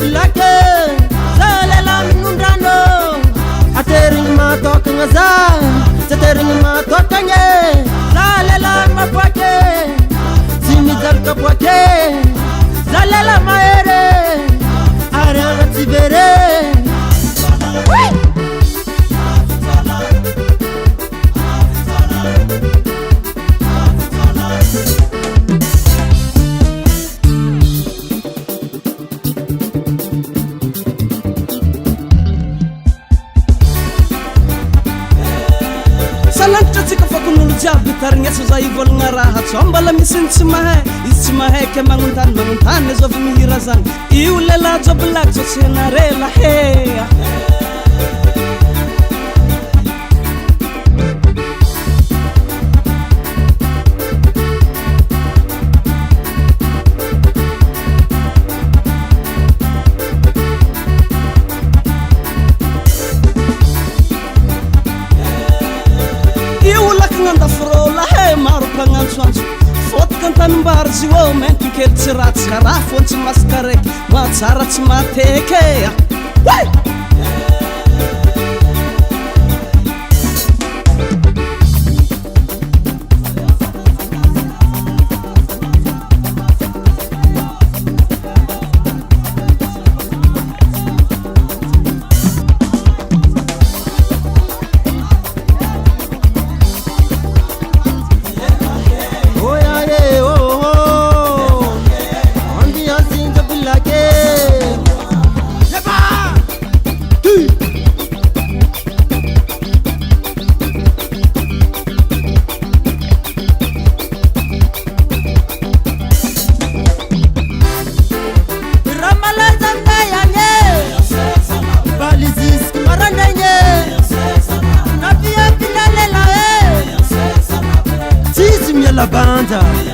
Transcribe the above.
zablake zalela minundrano aterigny matokagna za zaterigny matokagny zalela maboake tsy mijalaka boake zalela mahere ary agnaty vere Salantitra tsika fa kon'olo jiaby tarignesa za ivolagna raha tsombala misy tsy mahay izy tsy mahay ke magnontany zao avy mihira zany io lela joblak zao tsy hanarela hea maropagnantsoantso fotaka antanimbary zy ô mainty kely tsy ratsy karaha fony tsy masaka raiky matsara tsy mateky la banda